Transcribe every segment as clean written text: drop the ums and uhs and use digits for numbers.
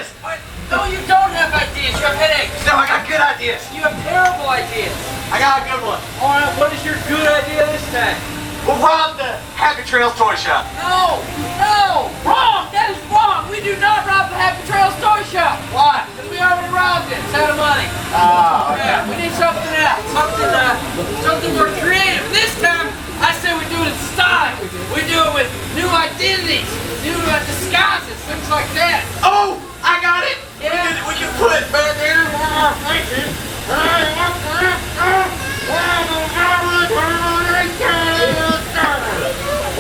ideas. What? No, you don't have ideas. You have headaches. No, I got good ideas. You have terrible ideas. I got a good one. All right, what is your good idea this time? We'll rob the Happy Trails toy shop. No, no, wrong. That is wrong. We do not rob the Happy Trails toy shop. Why? Because we already robbed it. It's out of money. Oh, okay. Yeah, we need something else. Something more creative. This time, I say we do it in style. We do it with new identities, new disguises, things like that. Oh, I got it. Yeah. We can put Bandits on our faces.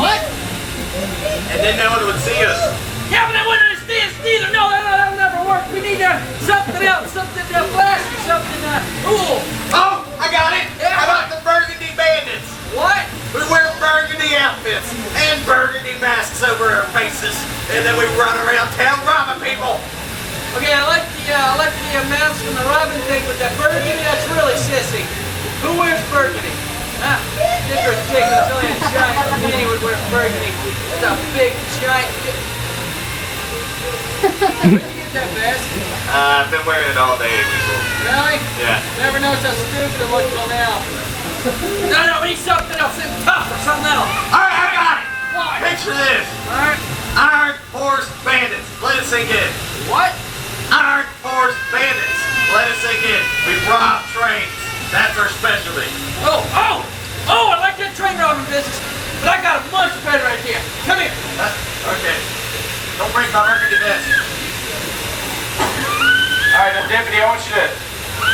What? And then no one would see us. Yeah, but I wouldn't understand neither. No, that'll never work. We need something else, something flashy, something cool. Oh, I got it. Yeah. How about the Burgundy Bandits? What? We wear burgundy outfits and burgundy masks over our faces, and then we run around town robbing people. Okay, I like the mask and the robbing thing, but that burgundy, that's really sissy. Who wears burgundy? Huh? Different thing. It's only a giant lady would wear burgundy. It's a big, giant... Where'd you get that vest? I've been wearing it all day, Weasel. Really? Yeah. Never noticed how stupid it looked till now. No, we need something else, something tough or something else. All right, I got it. What? Picture this. Alright. Iron Horse Bandits. Let it sink in. What? Iron Horse Bandits. Let it sink in. We rob trains. That's our specialty. Oh, I like that train robbing business, but I got a much better idea. Come here. Okay. Don't break my burgundy vest. All right, now, Deputy, I want you to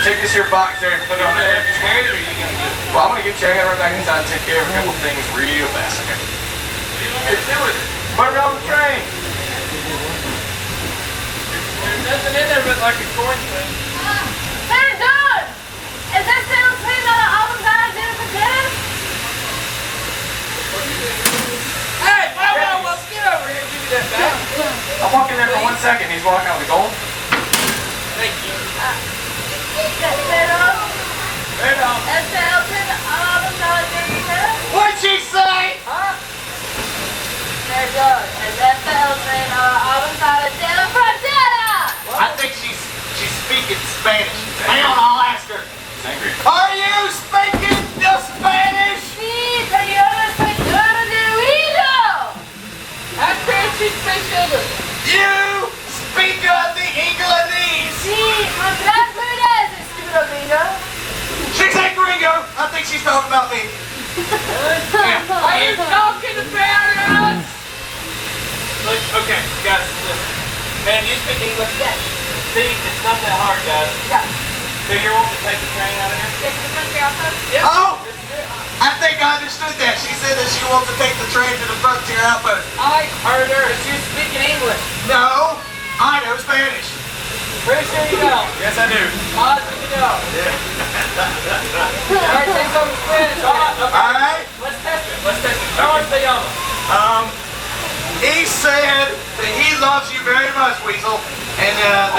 take this here box there and put it on the deputy's head, or are you going to get it? Well, I'm going to get you. I got to run back inside and take care of a couple things real fast. Okay. What are you going to do with it? Put it on the train. There's nothing in there but like a coin thing. Hey, Don! Is that sales train on the other side of Jennifer Tennis? Hey, whoa, get over here and give me that back. I'm walking there for 1 second. He's walking out with the gold. Thank you. Right on. Is sales train on the other side of Jennifer Tennis? What'd she say? Huh? There goes. Is that sales train on the other side of Jennifer Tennis? I think she's speaking Spanish. Hang on, I'll ask her. Are you speaking the Spanish? Sí, señor español de Huilo. How can she speak English? You speak of the English. Sí, muchas gracias, estúpido gringo. She said gringo. I think she's talking about me. Are you talking about us? Look, okay, guys, listen. Man, you speak English? Yes. See, it's not that hard, guys. Yeah. So you're wanting to take the train out of here? Take the country outside? Yeah. Oh, I think I understood that. She said that she wants to take the train to the frontier outpost. I heard her. She's speaking English. No, I know Spanish. Pretty sure you know. Yes, I do. Positive you know. Yeah. All right, say something in Spanish. All right, okay. All right. Let's test it. Let's test it. Come on, say llama. He said that he loves you very much, Weasel, and that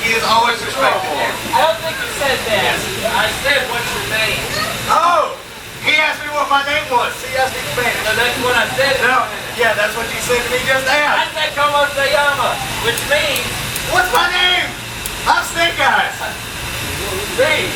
he has always respected you. I don't think you said that. I said, what's your name? Oh, he asked me what my name was. He asked me Spanish. No, that's what I said. No, yeah, that's what you said to me just now. I said, como se llama, which means, What's my name? I'm Snake Eyes. see.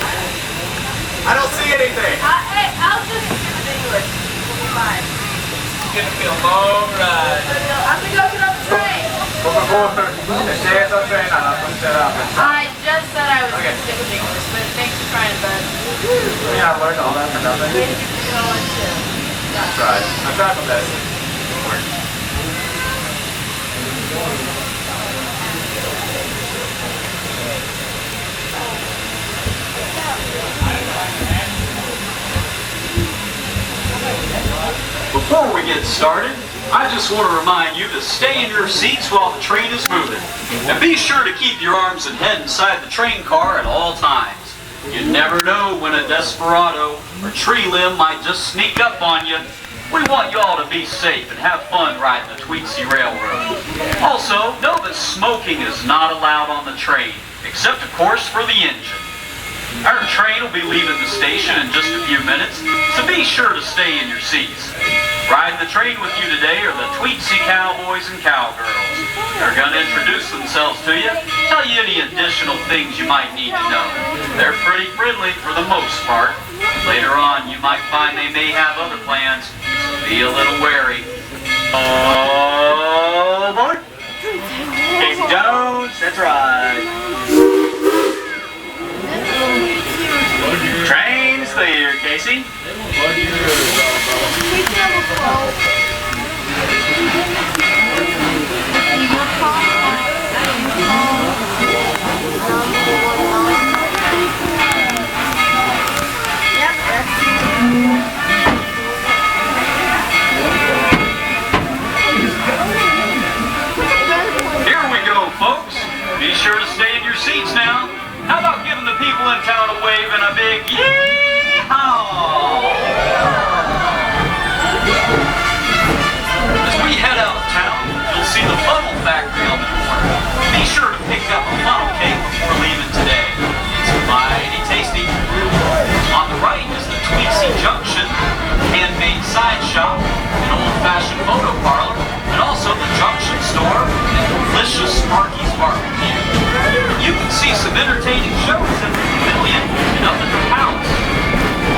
I don't see anything. Hey, I'll just give it English. It'll be fine. It's gonna be a long ride. I'm gonna go get on the train. Por favor, esté esa pena, la frontera. I just said I was Okay. gonna stick with English, but thanks for trying, bud. Yeah, I learned all that for nothing. Way to get the going, too. I tried my best. Didn't work. Before we get started, I just want to remind you to stay in your seats while the train is moving. And be sure to keep your arms and head inside the train car at all times. You never know when a desperado or tree limb might just sneak up on you. We want you all to be safe and have fun riding the Tweetsie Railroad. Also, know that smoking is not allowed on the train, except of course for the engine. Our train will be leaving the station in just a few minutes, so be sure to stay in your seats. Riding the train with you today are the Tweetsie cowboys and cowgirls. They're going to introduce themselves to you, tell you any additional things you might need to know. They're pretty friendly for the most part. Later on, you might find they may have other plans. Be a little wary. Oh, boy. Casey Jones, that's right. Train's clear, Casey. Here we go, folks. Be sure to stay in your seats now. How about giving the people in town a wave and a big yee-haw? As we head out of town, you'll see the funnel factory on the corner. Be sure to pick up a funnel cake before leaving today. It's mighty tasty. On the right is the Tweetsie Junction, handmade side shop, an old-fashioned photo parlor, and also the Junction Store and delicious Sparky's Barbecue. You can see some entertaining shows in the pavilion and up at the palace.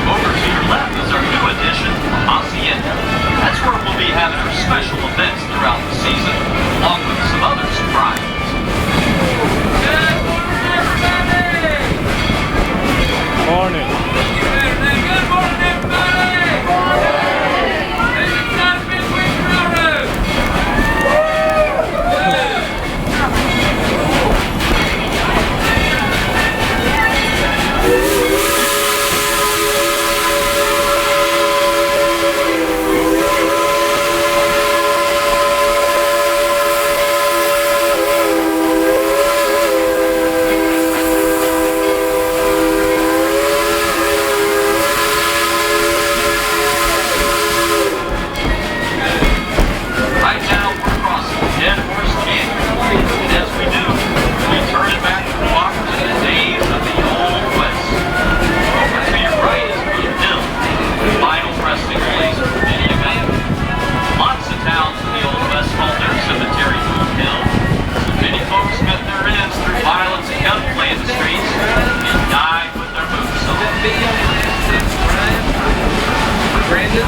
Over to your left is our new addition, Hacienda. That's where we'll be having our special events throughout the season, along with some other surprises. Good morning, everybody! Morning. Good morning, everybody! This is not Midwest Railroad! Right now, we're crossing Dead Horse Canyon. And as we do, we turn it back the clock to the days of the Old West. Over to your right is Green Hill, the final resting place for many a man. Lots of towns in the Old West call their cemetery Old Hill. So many folks met their ends through violence and gunplay in the streets and died with their boots on. Brandon?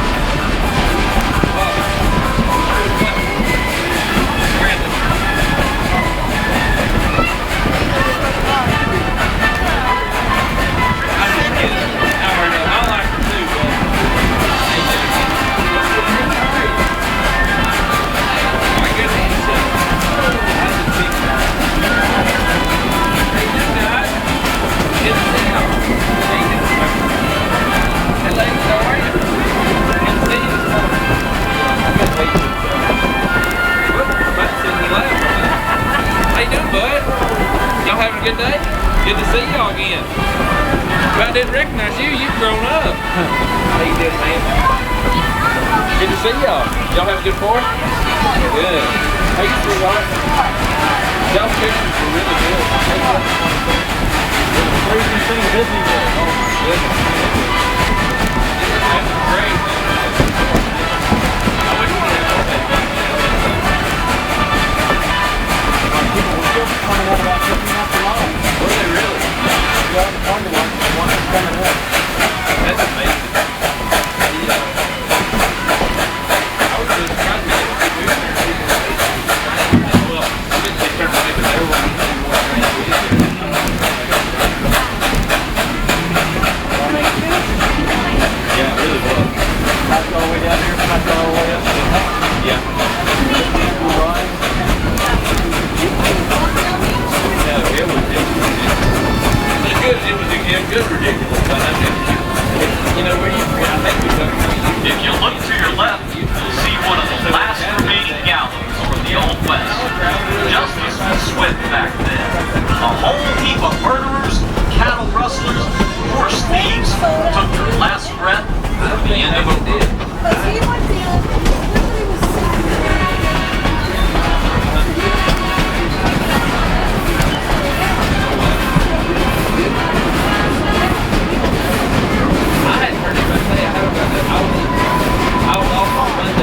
How you doing, bud? Y'all having a good day? Good to see y'all again. If I didn't recognize you, you've grown up. How you doing, man? Good to see y'all. Y'all have a good Fourth? Good. How you doing, y'all? Y'all's pictures were really good. Crazy thing Disney did. Oh my goodness. That's great. People were still finding out about picking up the lawn. Were they really? Yeah, the one that's coming up. That's amazing. I was just trying to get a few well, I didn't say turn away, but they were wanting to do more training. Yeah, it really was. That's all the way down here, that's all the way up. Yeah. Yeah, it was good ridiculous. You know, where you, I think we took. If you look to your left, you'll see one of the last remaining gallows from the Old West. Justice was swift back then. A whole heap of murderers, cattle rustlers, horse thieves took their last breath at the end of a rope. I hadn't heard anybody say I was off on Monday.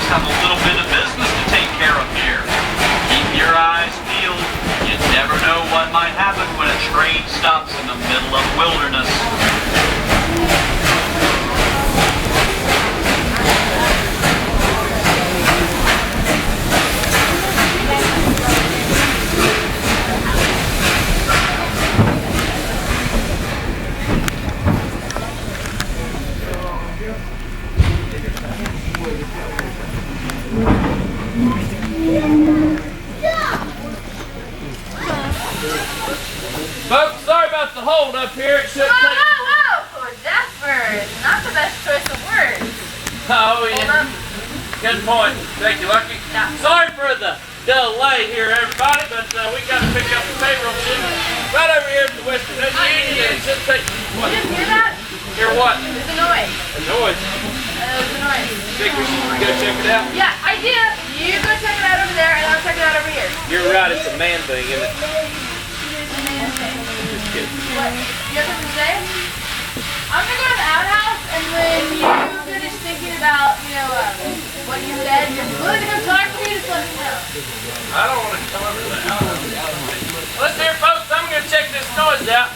have a little bit of business to take care of here. Keep your eyes peeled. You never know what might happen when a train stops in the middle of wilderness. Folks, sorry about the hold up here. It should take... Whoa! Zephyr, not the best choice of words. Oh, Hold yeah. up. Good point. Thank you, Lucky. Yeah. Sorry for the delay here, everybody, but we got to pick up the payroll shipment right over here at the Western Union. It should take... What? You didn't hear that? Hear what? There's a noise. A noise. There's a noise. Think we should go check it out? Yeah, I do. You go check it out over there, and I'll check it out over here. You're right. It's a man thing, isn't it? Just kidding. What? You have something to say? I'm gonna go to the outhouse, and when you finish thinking about, what you said, you're willing to come talk to me, just let me know. I don't want to come over to the house. Listen here, folks. I'm going to check this noise out.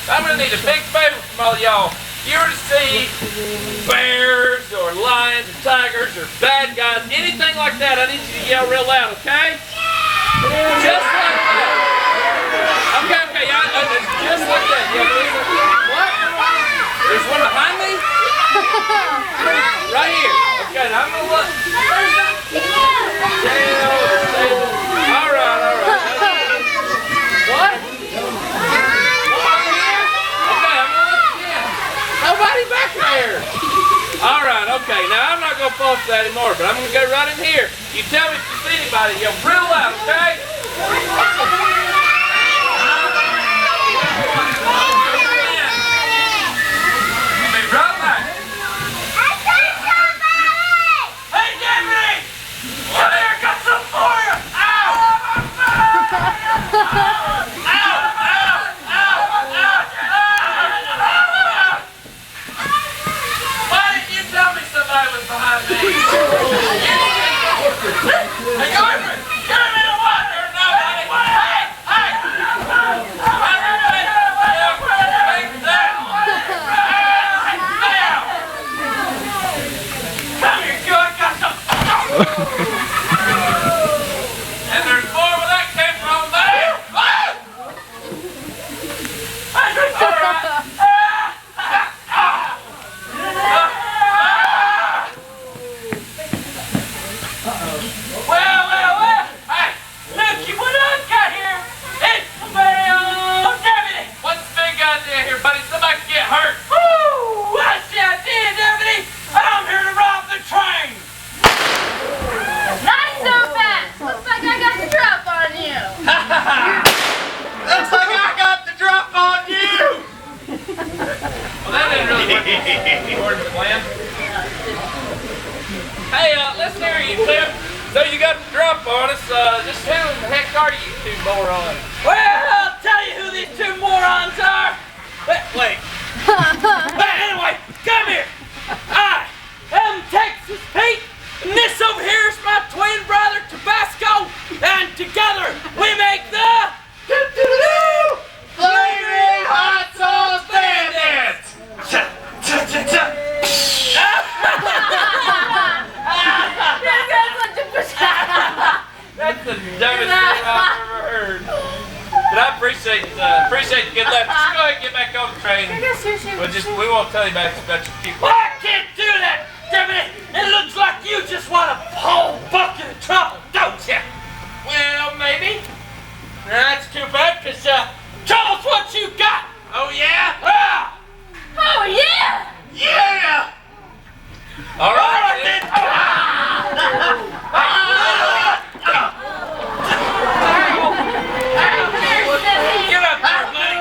I'm going to need a big favor from all y'all. If you were to see bears or lions or tigers or bad guys, anything like that, I need you to yell real loud, okay? Just like that. Okay. Just like that. What? There's one behind me? Right here. Okay, now I'm going to look. All right. What? Okay, I'm going to look again. Nobody back there. All right, okay. Now, I'm not going to fall for that anymore, but I'm going to go right in here. You tell me if you see anybody. Yell real loud, okay? Hey, listen here, you Cliff. So you got the drop on us. Just who in the heck are you two morons? Well, I'll tell you who these two morons are. Wait. Anyway, come here. I am Texas Pete, and this over here is my twin brother Tabasco, and together we make the Flaming Hot Sauce Bandits. That's the dumbest thing I've ever heard. But I appreciate the good laugh. Just go ahead and get back on the train. We won't tell you about your people. I can't do that, damn it! It looks like you just want a whole bucket of trouble, don't you? Well, maybe. That's too bad, cause trouble's what you got. Oh yeah? Oh yeah! Yeah! All right then. Get up there, buddy.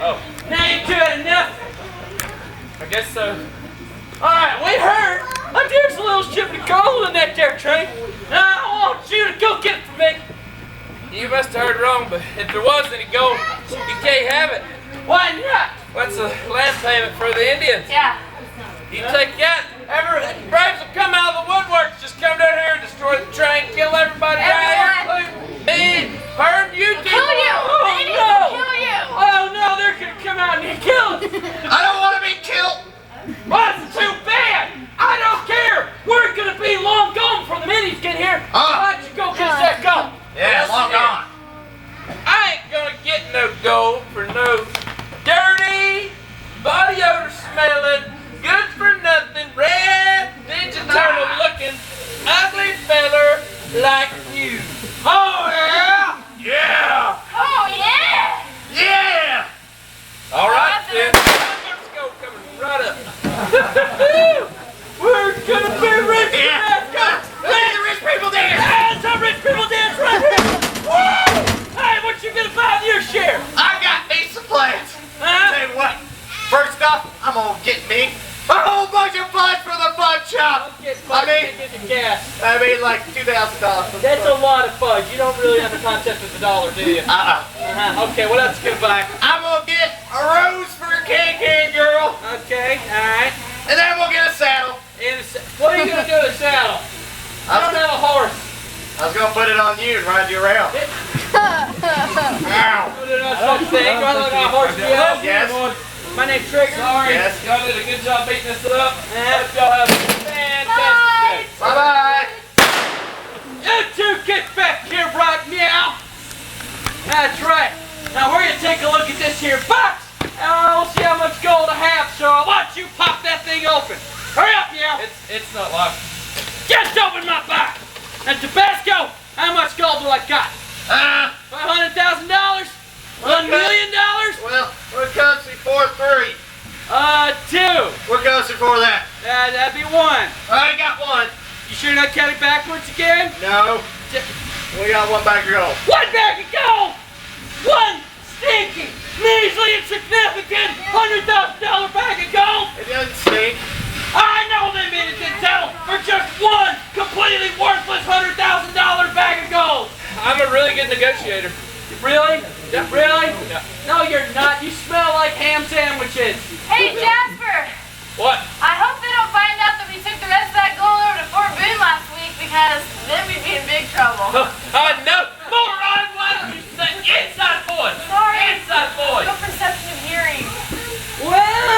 Oh. Now you two had enough? I guess so. Alright, we heard there's a little ship of gold in that there train. Now I want you to go get it for me. You must have heard wrong, but if there was any gold, you can't have it. Why not? What's the land payment for the Indians? Yeah. You take that. Braves will come out of the woodworks, just come down here and destroy the train, kill everybody out here, including me, her, and you two. Kill you! Oh Lady, no! kill you! Oh no, they're gonna come out and kill us! I don't want to be killed. What's too bad? I don't care! We're gonna be long gone before the minis get here. Why don't you go get that gold? Yeah, long gone. I ain't gonna get no gold for no dirty, body odor smelling, good for nothing, red, Ninja Turtle looking, ugly feller like you. Oh yeah! Yeah! Oh, yeah! Yeah! Alright then. Let's go coming right up. We're gonna be rich! Yeah. Go! Look at the rich people dance! Dance! A rich people dance right here! Woo! Hey, what you gonna buy with your share? I got me some plans. Huh? Tell you what, first off, I'm gonna get me a whole bunch of fudge for the fudge shop. Get I the gas. mean like $2,000. That's a lot of fudge. You don't really have a concept of the dollar, do you? Okay, what else you gonna buy? I'm gonna get a rose for a can girl, Okay, alright. and then we'll get a saddle. What are you gonna do with the saddle? I don't have a horse. I was gonna put it on you and ride you around. Ow. Put it on such thing. Rather than a horse deal. Yes. My name's Trigger. Sorry. Yes. Y'all did a good job beating us up. Hope y'all have a fantastic day. Bye-bye. You two get back here right meow. That's right. Now we're gonna take a look at this here box. And we'll see how much gold I have. So I want you pop that thing open. Hurry up, meow. It's not locked. Just open my box. And Tabasco, how much gold do I got? $500,000? $1 million? Well, what comes before 3? 2. What goes before that? That'd be 1. I already got one. You sure you're not counting backwards again? No. We got one bag of gold. 1 bag of gold! 1 stinking, measly, insignificant $100,000 bag of gold! It doesn't stink. I know they made it to tell for just 1 completely worthless $100,000 bag of gold! I'm a really good negotiator. Really? Yeah. Really? Yeah. No, you're not. You smell like ham sandwiches. Hey, Jasper! What? I hope they don't find out that we took the rest of that gold over to Fort Boone last week, because then we'd be in big trouble. No, moron! Why don't you say inside voice? Sorry. Inside voice. No perception of hearing. Well.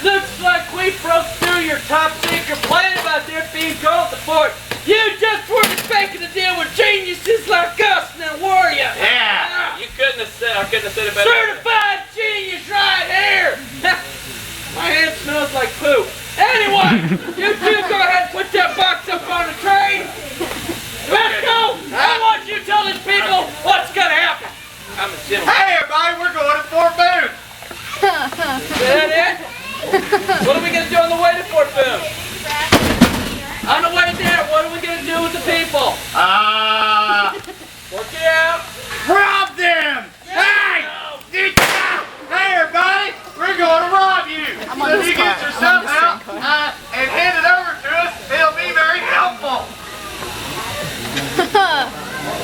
Looks like we broke through your top secret plan about there being gold at the fort. You just weren't making a deal with geniuses like us, now were you? Yeah. You couldn't have said. I couldn't have said it better. Certified genius right here. My hand smells like poop. Anyway, you two go ahead and put that box up on the train. Let's go. I want you to tell these people what's gonna happen. I'm a gentleman. Hey, everybody, we're going to Fort Boone. Is that it? What are we going to do on the way to Fort Boone? On the way there, what are we going to do with the people? Work it out. Rob them! Hey! Hey, everybody! We're going to rob you! I'm on this You car. get yourself